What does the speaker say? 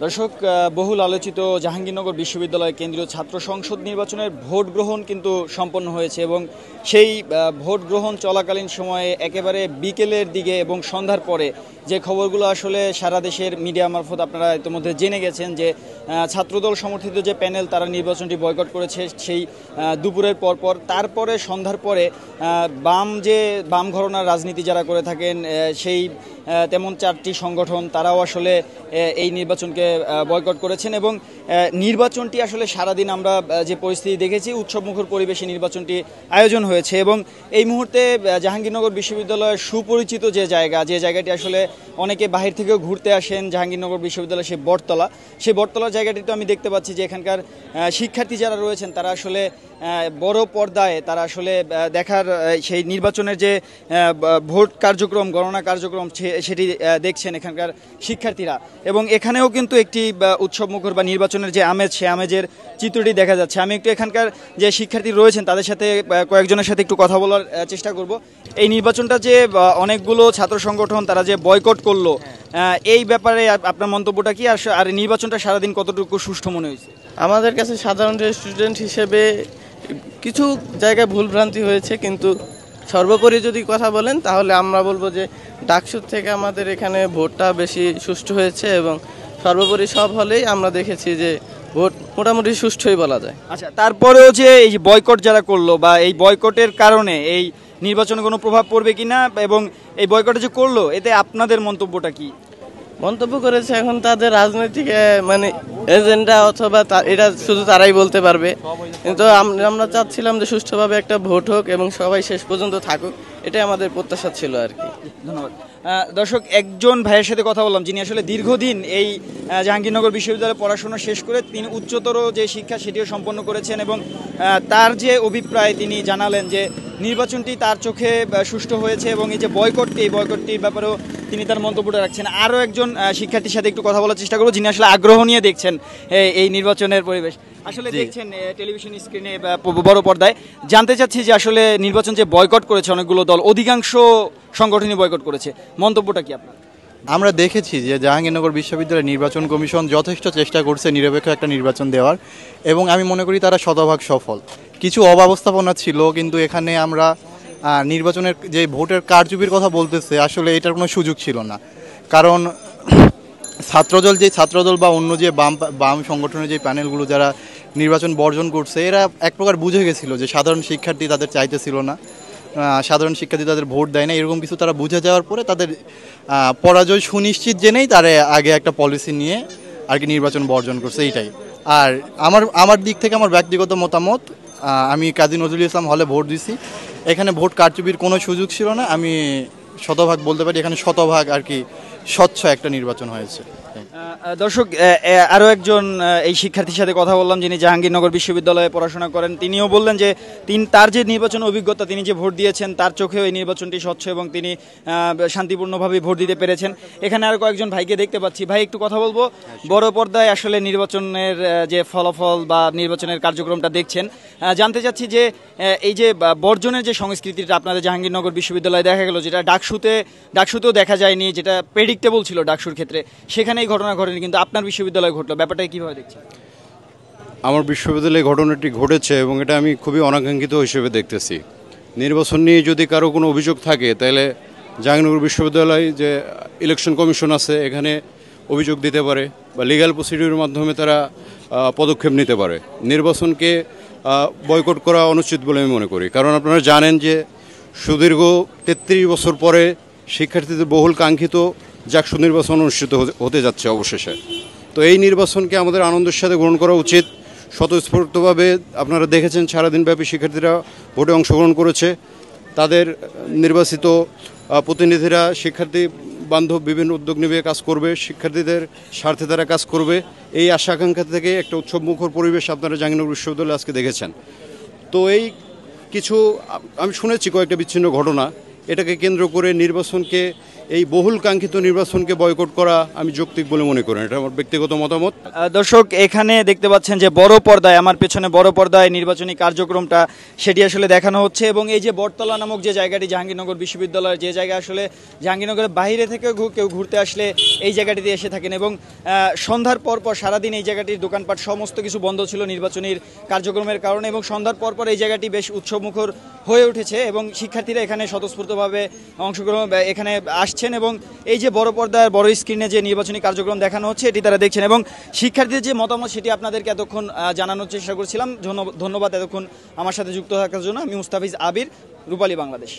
দর্শক, বহুল আলোচিত জাহাঙ্গীরনগর বিশ্ববিদ্যালয় কেন্দ্রীয় ছাত্র সংসদ নির্বাচনের ভোট গ্রহণ কিন্তু সম্পন্ন হয়েছে এবং সেই ভোট গ্রহণ চলাকালীন সময়ে একেবারে বিকেলের দিকে এবং সন্ধ্যার পরে যে খবরগুলো আসলে সারা দেশের মিডিয়া মারফত আপনারা ইতিমধ্যে জেনে গেছেন যে ছাত্রদল সমর্থিত যে প্যানেল তারা নির্বাচনটি বয়কট করেছে সেই দুপুরের পরপর, তারপরে সন্ধ্যার পরে বাম ঘরানার রাজনীতি যারা করে থাকেন সেই তেমন চারটি সংগঠন তারাও আসলে এই নির্বাচনকে বয়কট করেছেন এবং নির্বাচনটি আসলে সারাদিন আমরা যে পরিস্থিতি দেখেছি উৎসবমুখর পরিবেশে নির্বাচনটি আয়োজন হয়েছে এবং এই মুহূর্তে জাহাঙ্গীরনগর বিশ্ববিদ্যালয়ের সুপরিচিত যে জায়গাটি আসলে অনেকে বাহির থেকেও ঘুরতে আসেন জাহাঙ্গীরনগর বিশ্ববিদ্যালয়ের সেই বটতলার জায়গাটিতে আমি দেখতে পাচ্ছি যে এখানকার শিক্ষার্থী যারা রয়েছেন তারা আসলে বড় পর্দায় তারা আসলে দেখার সেই নির্বাচনের যে ভোট কার্যক্রম গণনা কার্যক্রম সেটি দেখছেন এখানকার শিক্ষার্থীরা এবং এখানেও কিন্তু একটি উৎসবমুখর বা নির্বাচনের যে আমেজ সে আমেজের চিত্রটি দেখা যাচ্ছে। আমি একটু এখানকার যে শিক্ষার্থী রয়েছেন তাদের সাথে কয়েকজনের সাথে একটু কথা বলার চেষ্টা করব। এই নির্বাচনটা যে অনেকগুলো ছাত্র সংগঠন তারা যে বয়কট করলো, এই ব্যাপারে আপনার মন্তব্যটা কি, আর নির্বাচনটা সারাদিন কতটুকু সুষ্ঠু মনে হয়েছে? আমাদের কাছে সাধারণ স্টুডেন্ট হিসেবে কিছু জায়গায় ভুলভ্রান্তি হয়েছে, কিন্তু সর্বোপরি যদি কথা বলেন তাহলে আমরা বলবো যে ডাকসুর থেকে আমাদের এখানে ভোটটা বেশি সুষ্ঠু হয়েছে এবং সর্বোপরি সব হলেই আমরা দেখেছি যে ভোট মোটামুটি সুষ্ঠুই বলা যায়। আচ্ছা, তারপরেও যে এই বয়কট যারা করলো বা এই বয়কটের কারণে এই নির্বাচনে কোনো প্রভাব পড়বে কিনা এবং এই বয়কটে যে করলো এতে আপনাদের মন্তব্যটা কি? মন্তব্য করেছে এখন তাদের রাজনৈতিক এজেন্ডা অথবা এটা শুধু তারাই বলতে পারবে, কিন্তু আমরা চাচ্ছিলাম যে সুষ্ঠুভাবে একটা ভোট হোক এবং সবাই শেষ পর্যন্ত থাকুক, এটাই আমাদের প্রত্যাশা ছিল আর কি। ধন্যবাদ। দর্শক, একজন ভাইয়ের সাথে কথা বললাম যিনি আসলে দীর্ঘদিন এই জাহাঙ্গীরনগর বিশ্ববিদ্যালয়ে পড়াশোনা শেষ করে তিনি উচ্চতর যে শিক্ষা সেটিও সম্পন্ন করেছেন এবং তার যে অভিপ্রায় তিনি জানালেন যে নির্বাচনটি তার চোখে সুষ্ঠু হয়েছে এবং এই যে বয়কটটির ব্যাপারেও তিনি তার মন্তব্যটা রাখছেন। আরও একজন শিক্ষার্থীর সাথে একটু কথা বলার চেষ্টা করব যিনি আসলে আগ্রহ নিয়ে দেখছেন এই নির্বাচনের পরিবেশ, আসলে দেখছেন টেলিভিশন স্ক্রিনে বা বড় পর্দায়। জানতে চাচ্ছি যে আসলে নির্বাচন যে বয়কট করেছে অনেকগুলো দল, অধিকাংশ সংগঠনই বয়কট করেছে, মন্তব্যটা কি আপনার? আমরা দেখেছি যে জাহাঙ্গীরনগর বিশ্ববিদ্যালয় নির্বাচন কমিশন যথেষ্ট চেষ্টা করছে নিরপেক্ষ একটা নির্বাচন দেওয়ার এবং আমি মনে করি তারা শতভাগ সফল। কিছু অব্যবস্থাপনা ছিল, কিন্তু এখানে আমরা নির্বাচনের যে ভোটের কারচুপির কথা বলতেছে আসলে এটার কোনো সুযোগ ছিল না, কারণ ছাত্রদল বা অন্য যে বাম সংগঠনের যে প্যানেলগুলো যারা নির্বাচন বর্জন করছে এরা এক প্রকার বুঝে গেছিলো যে সাধারণ শিক্ষার্থী তাদের চাইতেছিল না, সাধারণ শিক্ষার্থী তাদের ভোট দেয় না, এরকম কিছু তারা বুঝে যাওয়ার পরে তাদের পরাজয় সুনিশ্চিত জেনেই তারা আগে একটা পলিসি নিয়ে আর কি নির্বাচন বর্জন করছে, এইটাই। আর আমার দিক থেকে আমার ব্যক্তিগত মতামত, আমি কাজী নজরুল ইসলাম হলে ভোট দিছি, এখানে ভোট কারচুপির কোনো সুযোগ ছিল না। আমি শতভাগ বলতে পারি এখানে শতভাগ আর কি স্বচ্ছ একটা নির্বাচন হয়েছে। দর্শক, আরও একজন এই শিক্ষার্থীর সাথে কথা বললাম যিনি জাহাঙ্গীরনগর বিশ্ববিদ্যালয়ে পড়াশোনা করেন, তিনিও বললেন যে তার যে নির্বাচন অভিজ্ঞতা তিনি যে ভোট দিয়েছেন তার চোখেও এই নির্বাচনটি স্বচ্ছ এবং তিনি শান্তিপূর্ণভাবে ভোট দিতে পেরেছেন। এখানে আরও কয়েকজন ভাইকে দেখতে পাচ্ছি, ভাই একটু কথা বলবো। বড় পর্দায় আসলে নির্বাচনের যে ফলাফল বা নির্বাচনের কার্যক্রমটা দেখছেন, জানতে চাচ্ছি যে এই যে বর্জনের যে সংস্কৃতিটা আপনাদের জাহাঙ্গীরনগর বিশ্ববিদ্যালয়ে দেখা গেল, যেটা ডাকসুতেও দেখা যায়নি, যেটা প্রেডিক্টেবল ছিল ডাকসুর ক্ষেত্রে, সেখানে এই ঘটনা ঘটেনি, কিন্তু আপনার বিশ্ববিদ্যালয়ে ঘটলো, ব্যাপারটাকে কীভাবে দেখছেন? আমার বিশ্ববিদ্যালয়ে ঘটনাটি ঘটেছে এবং এটা আমি খুবই অনাকাঙ্ক্ষিত হিসেবে দেখতেছি। নির্বাচন নিয়ে যদি কারো কোনো অভিযোগ থাকে তাহলে জাহাঙ্গীরনগর বিশ্ববিদ্যালয় যে ইলেকশন কমিশন আছে এখানে অভিযোগ দিতে পারে বা লিগ্যাল প্রসিডিউরের মাধ্যমে তারা পদক্ষেপ নিতে পারে। নির্বাচনকে বয়কট করা অনুচিত বলে আমি মনে করি, কারণ আপনারা জানেন যে সুদীর্ঘ 33 বছর পরে শিক্ষার্থীদের বহুল কাঙ্ক্ষিত জাকসু নির্বাচন অনুষ্ঠিত হতে যাচ্ছে অবশেষে। তো এই নির্বাচনকে আমাদের আনন্দের সাথে গ্রহণ করা উচিত। স্বতঃস্ফূর্তভাবে আপনারা দেখেছেন সারাদিনব্যাপী শিক্ষার্থীরা ভোটে অংশগ্রহণ করেছে, তাদের নির্বাচিত প্রতিনিধিরা শিক্ষার্থী বান্ধব বিভিন্ন উদ্যোগ নিয়ে কাজ করবে, শিক্ষার্থীদের স্বার্থে তারা কাজ করবে, এই আশা আকাঙ্ক্ষা থেকে একটা উৎসবমুখর পরিবেশ আপনারা জাহাঙ্গীরনগর বিশ্ববিদ্যালয়ে আজকে দেখেছেন। তো এই কিছু আমি শুনেছি কয়েকটা বিচ্ছিন্ন ঘটনা, এটাকে কেন্দ্র করে নির্বাচনকে এই বহুল কাঙ্ক্ষিত নির্বাচনকে বয়কট করা আমি যৌক্তিক বলে মনে করি না। এটা আমার ব্যক্তিগত মতামত। দর্শক এখানে দেখতে পাচ্ছেন যে বড় পর্দায়, আমার পেছনে বড় পর্দায় নির্বাচনী কার্যক্রমটা সেটি আসলে দেখানো হচ্ছে এবং এই যে বটতলা নামক যে জায়গাটি জাহাঙ্গীরনগর বিশ্ববিদ্যালয়ের, যে জায়গা আসলে জাহাঙ্গীরনগরের বাইরে থেকে কেউ ঘুরতে আসলে এই জায়গাটিতে এসে থাকেন এবং সন্ধ্যার পরপর সারাদিন এই জায়গাটির দোকানপাট সমস্ত কিছু বন্ধ ছিল নির্বাচনীর কার্যক্রমের কারণে এবং সন্ধ্যার পরপর এই জায়গাটি বেশ উৎসবমুখর হয়ে উঠেছে এবং শিক্ষার্থীরা এখানে স্বতঃস্ফূর্তভাবে অংশগ্রহণ এখানে আসছেন এবং এই যে বড় পর্দার বড় স্ক্রিনে যে নির্বাচনী কার্যক্রম দেখানো হচ্ছে এটি তারা দেখছেন এবং শিক্ষার্থীদের যে মতামত সেটি আপনাদেরকে এতক্ষণ জানানোর চেষ্টা করছিলাম। ধন্যবাদ এতক্ষণ আমার সাথে যুক্ত থাকার জন্য। আমি মুস্তাফিজ আবির, রূপালী বাংলাদেশ।